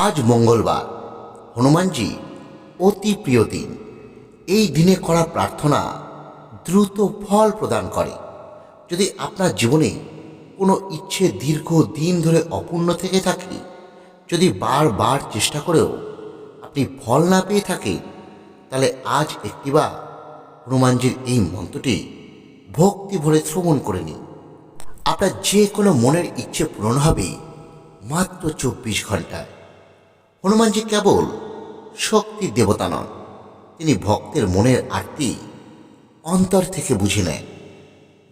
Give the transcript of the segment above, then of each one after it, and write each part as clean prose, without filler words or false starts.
আজ মঙ্গলবার, হনুমানজি অতি প্রিয় দিন। এই দিনে করা প্রার্থনা দ্রুত ফল প্রদান করে। যদি আপনার জীবনে কোনো ইচ্ছে দীর্ঘ দিন ধরে অপূর্ণ থেকে থাকে, যদি বারবার চেষ্টা করেও আপনি ফল না পেয়ে থাকেন, তাহলে আজ একটিবার হনুমানজির এই মন্ত্রটি ভক্তি ভরে শ্রবণ করে নিন। আপনার যে কোনো মনের ইচ্ছে পূরণ হবে মাত্র 24 ঘন্টায়। হনুমানজি কেবল শক্তির দেবতা নন, তিনি ভক্তের মনের আরতি অন্তর থেকে বুঝে নেন।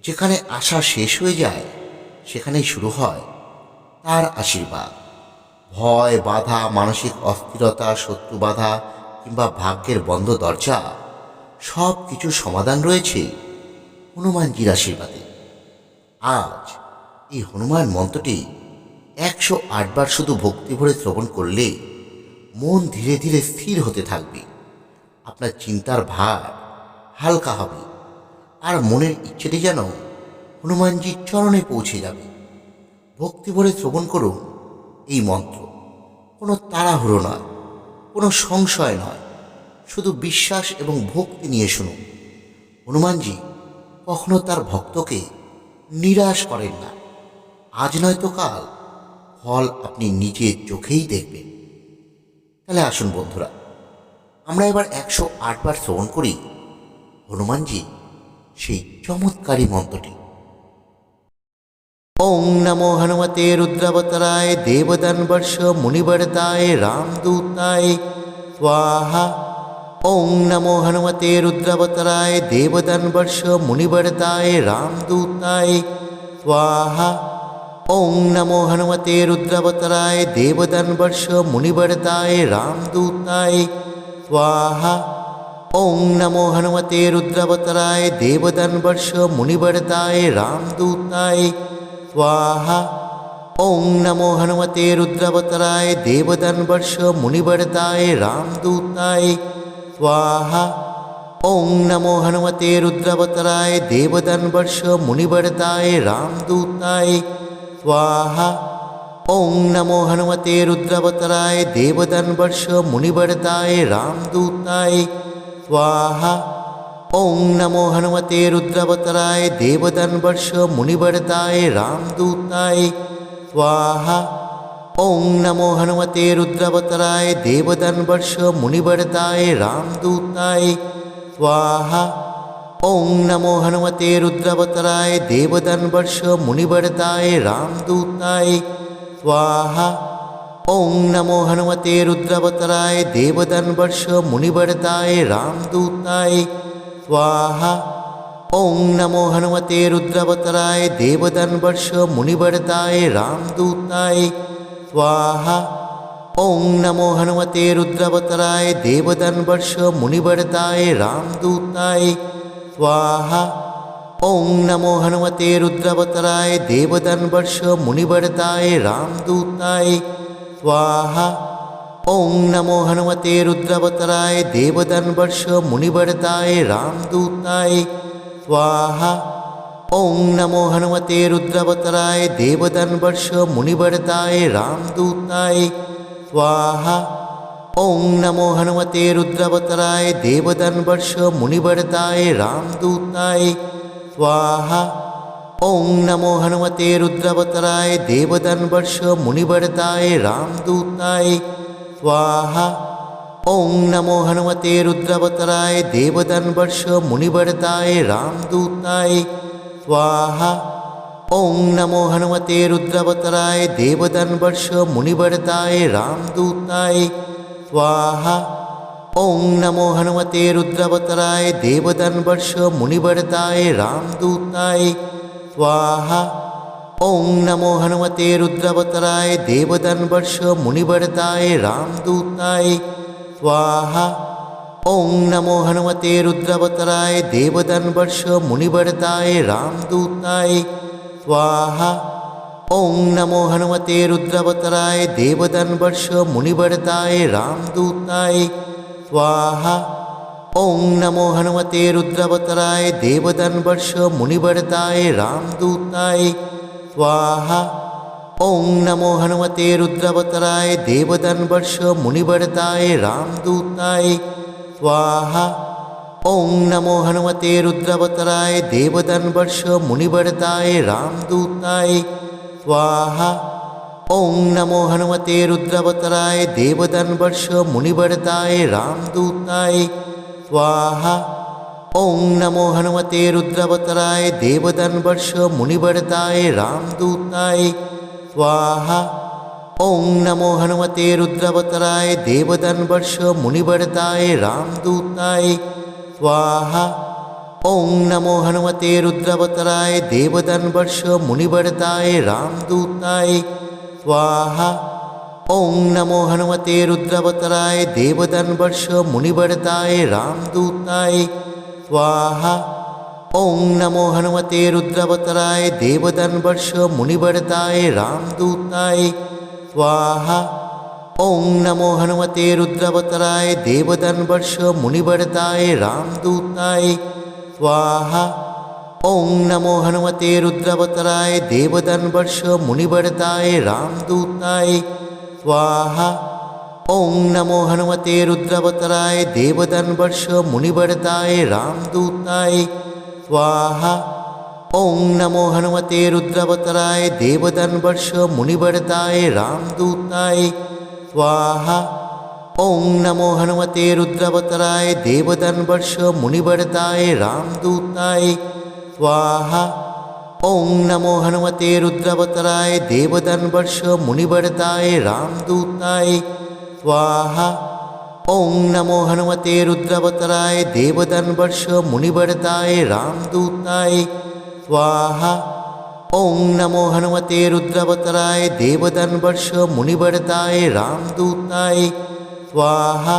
যেখানে আশা শেষ হয়ে যায়, সেখানেই শুরু হয় তার আশীর্বাদ। ভয়, বাধা, মানসিক অস্থিরতা, শত্রু বাধা কিংবা ভাগ্যের বন্ধ দরজা, সব কিছুর সমাধান রয়েছে হনুমানজির আশীর্বাদে। আজ এই হনুমান মন্ত্রটি 108 বার শুধু ভক্তি ভরে শ্রবণ করলে মন ধীরে ধীরে স্থির হতে থাকবে। আপনার চিন্তার ভার হালকা হবে আর মনের ইচ্ছেটি যেন হনুমানজির চরণে পৌঁছে যাবে। ভক্তি ভরে শ্রবণ করুন এই মন্ত্র। কোনো তাড়াহুড়ো নয়, কোনো সংশয় নয়, শুধু বিশ্বাস এবং ভক্তি নিয়ে শুনুন। হনুমানজি কখনো তার ভক্তকে নিরাশ করেন না। আজ নয়তো কাল ফল আপনি নিজের চোখেই দেখবেন। তাহলে আসুন বন্ধুরা, আমরা এবার 108 বার শ্রবণ করি হনুমানজি সেই চমৎকারী মন্ত্রটি। ওং নমো হনুমতে রুদ্রাবতারায় দেবদানবর্ষ মুনিবরদায় রামদূতায় স্বাহা। ওং নমো হনুমতে রুদ্রাবতারায় দেবদানবর্ষ মুনিবরদায় রামদূতায় স্বাহা। ওং নমো হনুমতে রুদ্রাবতারায় দেবদানবর্ষ মুনিবরদায় রামদূতায় স্বাহা। ওং নমো হনুমতে রুদ্রাবতারায় দেবদানবর্ষ মুনিবরদায় রামদূতায় স্বাহা। ওং নমো হনুমতে রুদ্রাবতারায় দেবদানবর্ষ মুনিবরদায় রামদূতায় স্বাহা। ওং নমো হনুমতে রুদ্রাবতারায় দেবদানবর্ষ মুনিবরদায় রামদূতায় স্বাহা। ওং নমো হনুমতে রুদ্রাবতারায় দেবদানবর্ষ মুনিবরদায় রামদূতায় স্বাহা। ওং নমো হনুমতে রুদ্রাবতারায় দেবদানবর্ষ মুনিবরদায় রামদূতায় স্বাহা। ওং নমো হনুমতে রুদ্রাবতারায় দেবদানবর্ষ মুনিবরদায় রামদূতায় স্বাহা। ওং নমো হনুমতে রুদ্রাবতারায় দেবদানবর্ষ মুনিবরদায় রামদূতায় স্বাহা। ওং নমো হনুমতে রুদ্রাবতারায় দেবদানবর্ষ মুনিবরদায় রামদূতায় স্বাহা। ওং নমো হনুমতে রুদ্রাবতারায় দেবদানবর্ষ মুনিবরদায় রামদূতায় স্বাহা। ওং নমো হনুমতে রুদ্রাবতারায় দেবদানবর্ষ মুনিবরদায় রামদূতায় স্বাহা। ওং নমো হনুমতে রুদ্রাবতারায় দেবদানবর্ষ মুনিবরদায় রামদূতায় স্বাহা। ওং নমো হনুমতে রুদ্রাবতারায় দেবদানবর্ষ মুনিবরদায় রামদূতায় স্বাহা। ওং নমো হনুমতে রুদ্রাবতারায় দেবদানবর্ষ মুনিবরদায় রামদূতায় স্বাহা। ওং নমো হনুমতে রুদ্রাবতারায় দেবদানবর্ষ মুনিবরদায় রামদূতায় স্বাহা। ওং নমো হনুমতে রুদ্রাবতারায় দেবদানবর্ষ মুনিবরদায় রামদূতায় স্বাহা। ওং নমো হনুমতে রুদ্রাবতারায় দেবদানবর্ষ মুনিবরদায় রামদূতায় স্বাহা। ওং নমো হনুমতে রুদ্রাবতারায় দেবদানবর্ষ মুনিবরদায় রামদূতায় স্বাহা। ওং নমো হনুমতে রুদ্রাবতারায় দেবদানবর্ষ মুনিবরদায় রামদূতায় স্বাহা। ওং নমো হনুমতে রুদ্রাবতারায় দেবদানবর্ষ মুনিবরদায় রামদূতায় স্বাহা। ওং নমো হনুমতে রুদ্রাবতারায় দেবদানবর্ষ মুনিবরদায় রামদূতায় স্বাহা। ওং নমো হনুমতে রুদ্রাবতারায় দেবদানবর্ষ মুনিবরদায় রামদূতায় স্বাহা। ওং নমো হনুমতে রুদ্রাবতারায় দেবদানবর্ষ মুনিবরদায় রামদূতায় স্বাহা। ओं नमो हनुमते रुद्रावताराय देवदन्वर्ष मुनिवरदाय रामदूताय स्वाहा। ओं नमो हनुमते रुद्रावताराय देवदन्वर्ष मुनिवरदाय रामदूताय स्वाहा। ओं नमो हनुमते रुद्रावताराय देवदन्वर्ष मुनिवरदाय रामदूताय स्वाहा। ओं नमो हनुमते रुद्रावताराय देवदन्वर्ष मुनिवरदाय रामदूताय स्वाहा। ओं नमो हनुमते रुद्रावताराय देवदन्वर्ष मुनिवरदाय रामदूताय स्वाहा। ओं नमो हनुमते रुद्रावताराय देवदन्वर्ष मुनिवरदाय रामदूताय स्वाहा। ओं नमो हनुमते रुद्रावताराय देवदन्वर्ष मुनिवरदाय रामदूताय स्वाहा। ओं नमो हनुमते रुद्रावताराय देवदन्वर्ष मुनिवरदाय रामदूताय स्वाहा। ओं नमो हनुमते रुद्रावताराय देवदन्वर्ष मुनिवरदाय रामदूताय स्वाहा। ओं नमो हनुमते रुद्रावताराय देवदन्वर्ष मुनिवरदाय रामदूताय स्वाहा। ओं नमो हनुमते रुद्रावताराय देवदन्वर्ष मुनिवरदाय रामदूताय स्वाहा। ओं नमो हनुमते रुद्रावताराय देवदन्वर्ष मुनिवरदाय रामदूताय स्वाहा। ओं नमो हनुमते रुद्रावताराय देवदन्वर्ष मुनिवरदाय रामदूताय स्वाहा। ओं नमो हनुमते रुद्रावताराय देवदन्वर्ष मुनिवरदाय रामदूताय स्वाहा। ओं नमो हनुमते रुद्रावताराय देवदन्वर्ष मुनिवरदाय रामदूताय स्वाहा। ओं नमो हनुमते रुद्रावताराय देवदन्वर्ष मुनिवरदाय रामदूताय स्वाहा।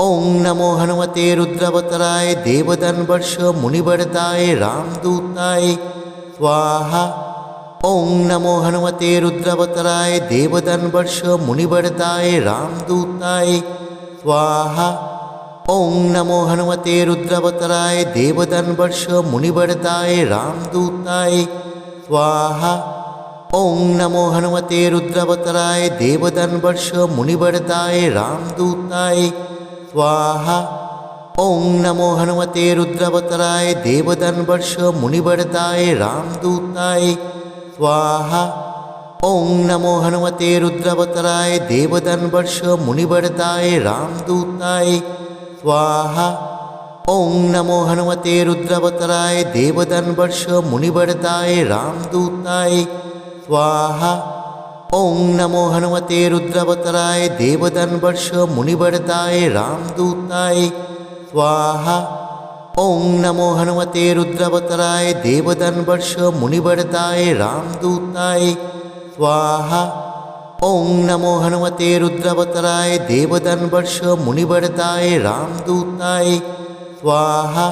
ओं नमो हनुमते रुद्रावताराय देवदन्वर्ष मुनिवरदाय रामदूताय स्वाहा। ओं नमो हनुमते रुद्रावताराय देवदन्वर्ष मुनिवरदाय रामदूताय स्वाहा। ओं नमो हनुमते रुद्रावताराय देवदन्वर्ष मुनिवरदाय रामदूताय स्वाहा। ओं नमो हनुमते रुद्रावताराय देवदन्वर्ष मुनिवरदाय रामदूताय स्वाहा। ओं नमो हनुमते रुद्रावताराय देवदन्वर्ष मुनिवरदाय रामदूताय स्वाहा। ओं नमो हनुमते रुद्रावताराय देवदन्वर्ष मुनिवरदाय रामदूताय स्वाहा। ओं नमो हनुमते रुद्रावताराय देवदन्वर्ष मुनिवरदाय रामदूताय स्वाहा। ओं नमो हनुमते रुद्रावताराय देवदन्वर्ष मुनिवरदाय रामदूताय स्वाहा। ओं नमो हनुमते रुद्रावताराय देवदन्वर्ष मुनिवरदाय रामदूताय स्वाहा। ओं नमो हनुमते रुद्रावताराय देवदन्वर्ष मुनिवरदाय रामदूताय स्वाहा।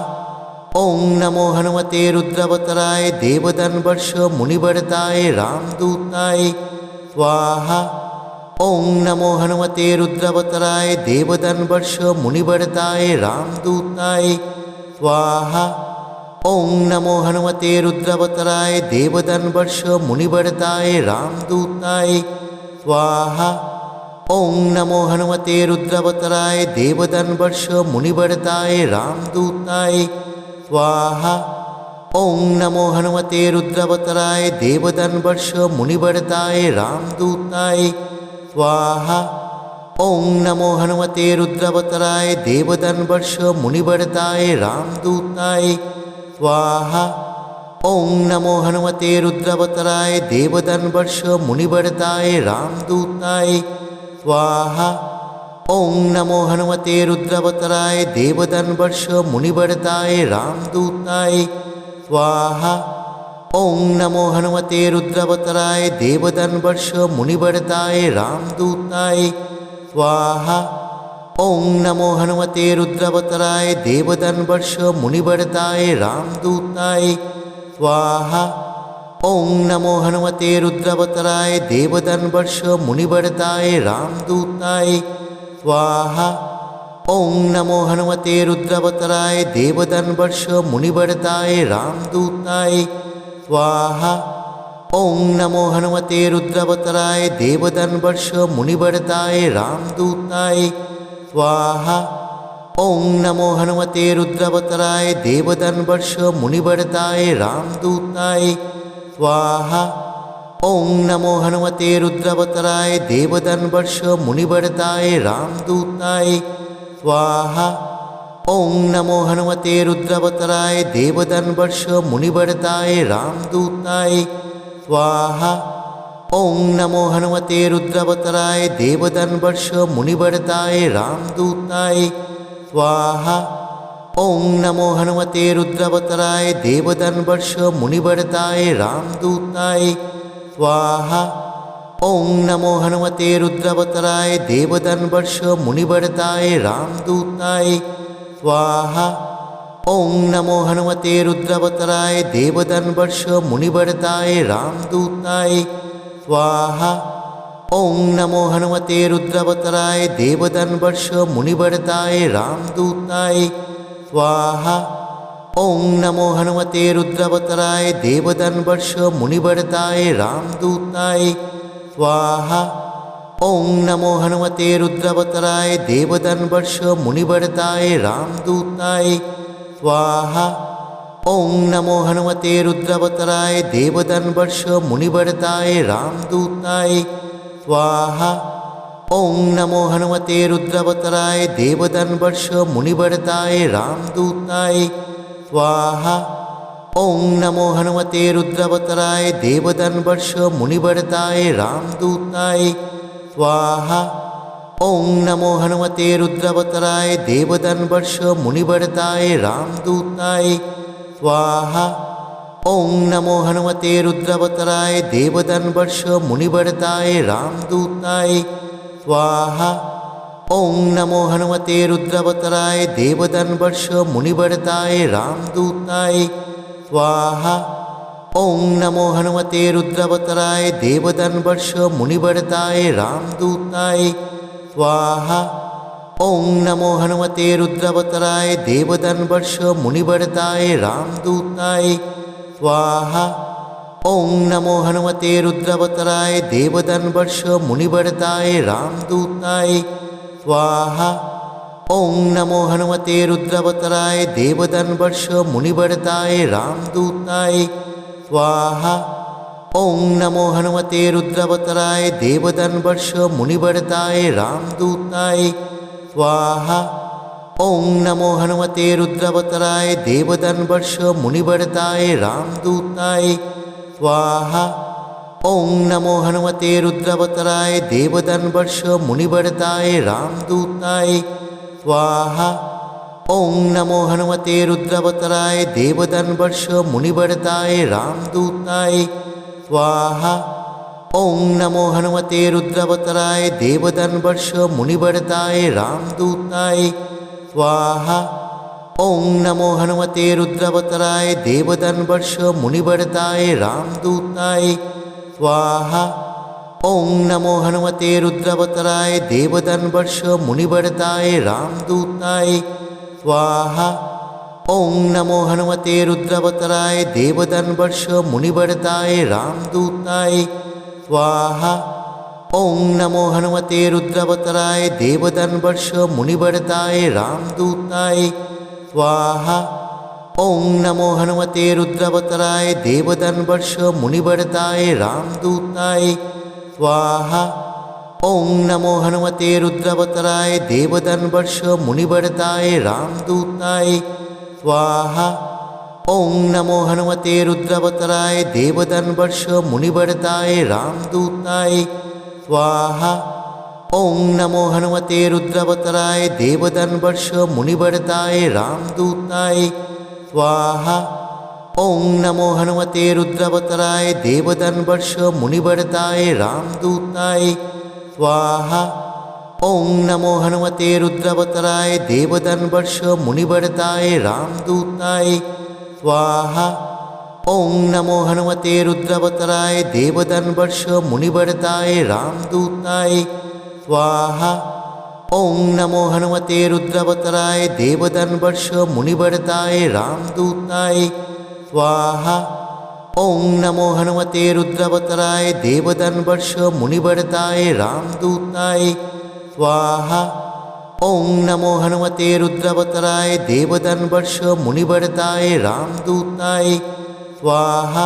ओं नमो हनुमते रुद्रावताराय देवदन्वर्ष मुनिवरदाय रामदूताय स्वाहा। ओं नमो हनुमते रुद्रावताराय देवदन्वर्ष मुनिवरदाय रामदूताय स्वाहा। ओं नमो हनुमते रुद्रावताराय देवदन्वर्ष मुनिवरदाय रामदूताय स्वाहा। ओं नमो हनुमते रुद्रावताराय देवदन्वर्ष मुनिवरदाय रामदूताय स्वाहा। ओं नमो हनुमते रुद्रावताराय देवदन्वर्ष मुनिवरदाय रामदूताय स्वाहा। ओं नमो हनुमते रुद्रावताराय देवदन्वर्ष मुनिवरदाय रामदूताय स्वाहा। ओं नमो हनुमते रुद्रावताराय देवदन्वर्ष मुनिवरदाय रामदूताय स्वाहा। ओं नमो हनुमते रुद्रावताराय देवदन्वर्ष मुनिवरदाय रामदूताय स्वाहा। ओं नमो हनुमते रुद्रावताराय देवदन्वर्ष मुनिवरदाय रामदूताय स्वाहा। ओं नमो हनुमते रुद्रावताराय देवदन्वर्ष मुनिवरदाय रामदूताय स्वाहा। ओं नमो हनुमते रुद्रावताराय देवदन्वर्ष मुनिवरदाय रामदूताय स्वाहा। ओं नमो हनुमते रुद्रावताराय देवदन्वर्ष मुनिवरदाय रामदूताय स्वाहा। ओं नमो हनुमते रुद्रावताराय देवदन्वर्ष मुनिवरदाय रामदूताय स्वाहा। ओं नमो हनुमते रुद्रावताराय देवदन्वर्ष मुनिवरदाय रामदूताय स्वाहा। ओं नमो हनुमते रुद्रावताराय देवदन्वर्ष मुनिवरदाय रामदूताय स्वाहा। ओं नमो हनुमते रुद्रावताराय देवदन्वर्ष मुनिवरदाय रामदूताय स्वाहा। ओं नमो हनुमते रुद्रावताराय देवदन्वर्ष मुनिवरदाय रामदूताय स्वाहा। ओं नमो हनुमते रुद्रावताराय देवदन्वर्ष मुनिवरदाय रामदूताय स्वाहा। ओं नमो हनुमते रुद्रावताराय देवदन्वर्ष मुनिवरदाय रामदूताय स्वाहा। ओं नमो हनुमते रुद्रावताराय देवदन्वर्ष मुनिवरदाय रामदूताय स्वाहा। ओं नमो हनुमते रुद्रावताराय देवदन्वर्ष मुनिवरदाय रामदूताय स्वाहा। ओं नमो हनुमते रुद्रावताराय देवदन्वर्ष मुनिवरदाय रामदूताय स्वाहा। ओं नमो हनुमते रुद्रावताराय देवदन्वर्ष मुनिवरदाय रामदूताय स्वाहा। ओं नमो हनुमते रुद्रावताराय देवदन्वर्ष मुनिवरदाय रामदूताय स्वाहा। ओं नमो हनुमते रुद्रावताराय देवदन्वर्ष मुनिवरदाय रामदूताय स्वाहा। ओं नमो हनुमते रुद्रावताराय देवदन्वर्ष मुनिवरदाय रामदूताय स्वाहा। ओं नमो हनुमते रुद्रावताराय देवदन्वर्ष मुनिवरदाय रामदूताय स्वाहा। ओं नमो हनुमते रुद्रावताराय देवदन्वर्ष मुनिवरदाय रामदूताय स्वाहा। ओं नमो हनुमते रुद्रावताराय देवदन्वर्ष मुनिवरदाय रामदूताय स्वाहा। ओं नमो हनुमते रुद्रावताराय देवदन्वर्ष मुनिवरदाय रामदूताय स्वाहा। ओं नमो हनुमते रुद्रावताराय देवदन्वर्ष मुनिवरदाय रामदूताय स्वाहा। ओं नमो हनुमते रुद्रावताराय देवदन्वर्ष मुनिवरदाय रामदूताय स्वाहा। ओं नमो हनुमते रुद्रावताराय देवदन्वर्ष मुनिवरदाय रामदूताय स्वाहा। ओं नमो हनुमते रुद्रावताराय देवदन्वर्ष मुनिवरदाय रामदूताय स्वाहा। ओं नमो हनुमते रुद्रावताराय देवदन्वर्ष मुनिवरदाय रामदूताय स्वाहा। ओं नमो हनुमते रुद्रावताराय देवदन्वर्ष मुनिवरदाय रामदूताय स्वाहा। ओं नमो हनुमते रुद्रावताराय देवदन्वर्ष मुनिवरदाय रामदूताय स्वाहा। ओं नमो हनुमते रुद्रावताराय देवदन्वर्ष मुनिवरदाय रामदूताय स्वाहा। ओं नमो हनुमते रुद्रावताराय देवदन्वर्ष मुनिवरदाय रामदूताय स्वाहा। ओं नमो हनुमते रुद्रावताराय देवदन्वर्ष मुनिवरदाय रामदूताय स्वाहा। ओं नमो हनुमते रुद्रावताराय देवदन्वर्ष मुनिवरदाय रामदूताय स्वाहा। ओं नमो हनुमते रुद्रावताराय देवदन्वर्ष मुनिवरदाय रामदूताय स्वाहा। ओं नमो हनुमते रुद्रावताराय देवदन्वर्ष मुनिवरदाय रामदूताय स्वाहा। ओं नमो हनुमते रुद्रावताराय देवदन्वर्ष मुनिवरदाय रामदूताय स्वाहा। ओं नमो हनुमते रुद्रावताराय देवदन्वर्ष मुनिवरदाय रामदूताय स्वाहा। ओं नमो हनुमते रुद्रावताराय देवदन्वर्ष मुनिवरदाय रामदूताय स्वाहा। ओं नमो हनुमते रुद्रावताराय देवदन्वर्ष मुनिवरदाय रामदूताय स्वाहा। ओं नमो हनुमते रुद्रावताराय देवदन्वर्ष मुनिवरदाय रामदूताय स्वाहा। ओं नमो हनुमते रुद्रावताराय देवदन्वर्ष मुनिवरदाय रामदूताय स्वाहा। ओं नमो हनुमते रुद्रावताराय देवदन्वर्ष मुनिवरदाय रामदूताय स्वाहा। ओं नमो हनुमते रुद्रावताराय देवदन्वर्ष मुनिवरदाय रामदूताय स्वाहा। ओं नमो हनुमते रुद्रावताराय देवदन्वर्ष मुनिवरदाय रामदूताय स्वाहा।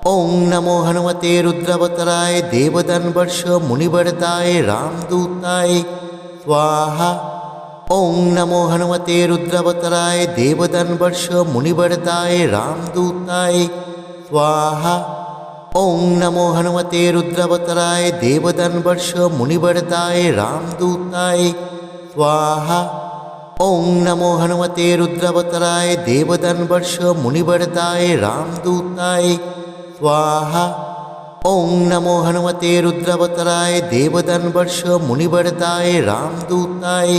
ओं नमो हनुमते रुद्रावताराय देवदन्वर्ष मुनिवरदाय रामदूताय स्वाहा। ओं नमो हनुमते रुद्रावताराय देवदन्वर्ष मुनिवरदाय रामदूताय स्वाहा। ओं नमो हनुमते रुद्रावताराय देवदन्वर्ष मुनिवरदाय रामदूताय स्वाहा। ओं नमो हनुमते रुद्रावताराय देवदन्वर्ष मुनिवरदाय रामदूताय स्वाहा। ओं नमो हनुमते रुद्रावताराय देवदन्वर्ष मुनिवरदाय रामदूताय